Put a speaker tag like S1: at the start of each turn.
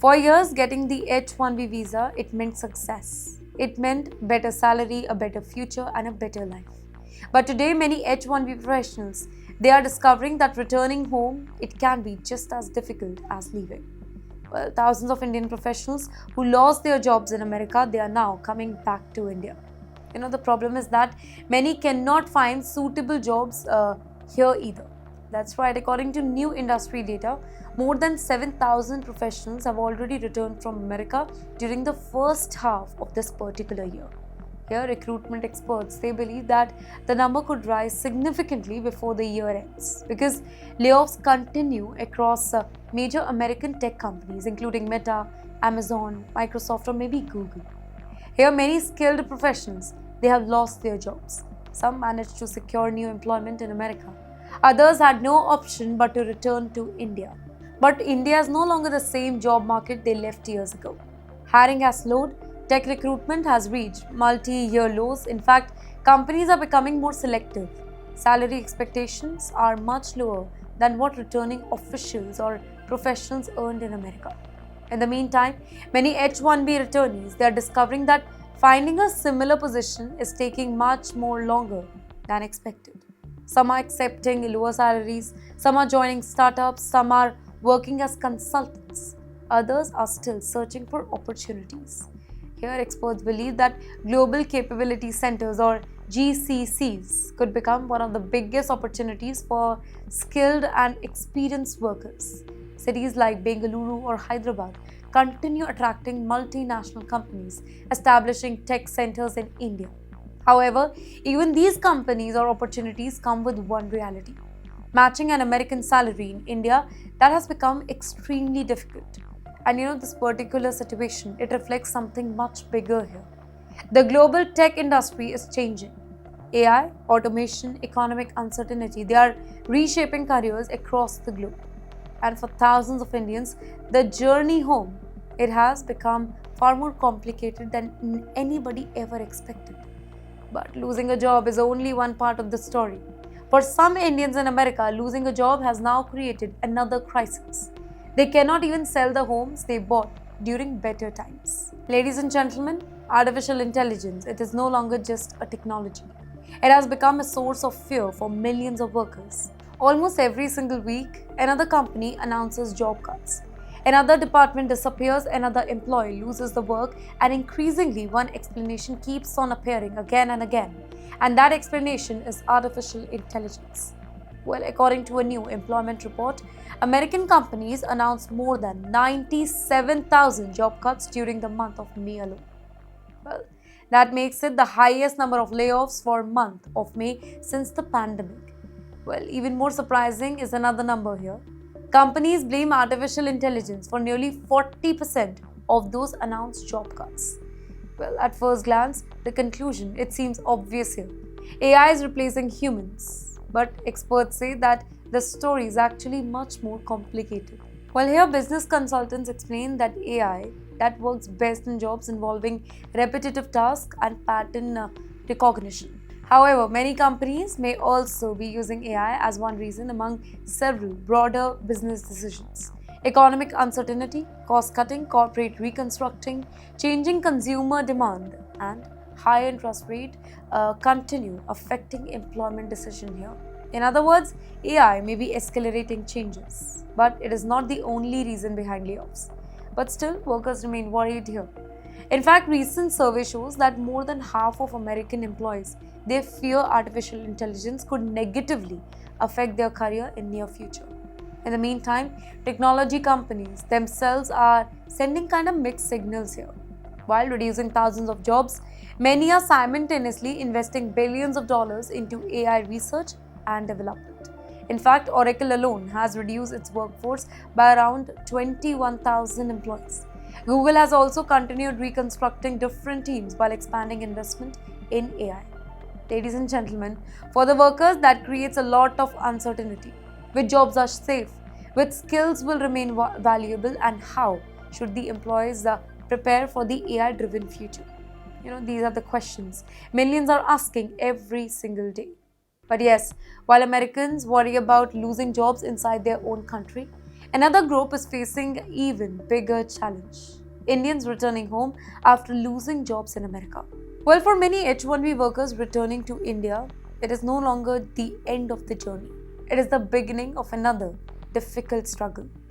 S1: For years, getting the H-1B visa, it meant success. It meant better salary, a better future, and a better life. But today, many H-1B professionals, they are discovering that returning home, it can be just as difficult as leaving. Well, thousands of Indian professionals who lost their jobs in America, they are now coming back to India. The problem is that many cannot find suitable jobs here either. That's right, according to new industry data, more than 7,000 professionals have already returned from America during the first half of this particular year. Here, recruitment experts, they believe that the number could rise significantly before the year ends because layoffs continue across major American tech companies including Meta, Amazon, Microsoft, or maybe Google. Here, many skilled professionals, they have lost their jobs. Some managed to secure new employment in America. Others had no option but to return to India. But India is no longer the same job market they left years ago. Hiring has slowed, tech recruitment has reached multi-year lows. In fact, companies are becoming more selective. Salary expectations are much lower than what returning officials or professionals earned in America. In the meantime, many H-1B returnees, they are discovering that finding a similar position is taking much more longer than expected. Some are accepting lower salaries, some are joining startups, some are working as consultants. Others are still searching for opportunities. Here, experts believe that global capability centers or GCCs could become one of the biggest opportunities for skilled and experienced workers. Cities like Bengaluru or Hyderabad continue attracting multinational companies, establishing tech centers in India. However, even these companies or opportunities come with one reality. Matching an American salary in India, that has become extremely difficult. And this particular situation, it reflects something much bigger here. The global tech industry is changing. AI, automation, economic uncertainty, they are reshaping careers across the globe. And for thousands of Indians, the journey home, it has become far more complicated than anybody ever expected. But losing a job is only one part of the story. For some Indians in America, losing a job has now created another crisis. They cannot even sell the homes they bought during better times. Ladies and gentlemen, artificial intelligence, it is no longer just a technology. It has become a source of fear for millions of workers. Almost every single week, another company announces job cuts. Another department disappears, another employee loses the work, and increasingly one explanation keeps on appearing again and again. And that explanation is artificial intelligence. Well, according to a new employment report, American companies announced more than 97,000 job cuts during the month of May alone. Well, that makes it the highest number of layoffs for month of May since the pandemic. Well, even more surprising is another number here. Companies blame artificial intelligence for nearly 40% of those announced job cuts. Well, at first glance, the conclusion, it seems obvious here. AI is replacing humans, but experts say that the story is actually much more complicated. Well, here business consultants explain that AI that works best in jobs involving repetitive tasks and pattern recognition. However, many companies may also be using AI as one reason among several broader business decisions. Economic uncertainty, cost cutting, corporate reconstructing, changing consumer demand, and high interest rate continue affecting employment decision here. In other words, AI may be accelerating changes, but it is not the only reason behind layoffs. But still, workers remain worried here. In fact, recent survey shows that more than half of American employees, they fear artificial intelligence could negatively affect their career in near future. In the meantime, technology companies themselves are sending kind of mixed signals here. While reducing thousands of jobs, many are simultaneously investing billions of dollars into AI research and development. In fact, Oracle alone has reduced its workforce by around 21,000 employees. Google has also continued reconstructing different teams while expanding investment in AI. Ladies and gentlemen, for the workers, that creates a lot of uncertainty. Which jobs are safe? Which skills will remain valuable? And how should the employees prepare for the AI-driven future? These are the questions millions are asking every single day. But yes, while Americans worry about losing jobs inside their own country, Another group is facing even bigger challenge. Indians returning home after losing jobs in America. Well, for many H-1B workers returning to India, it is no longer the end of the journey. It is the beginning of another difficult struggle.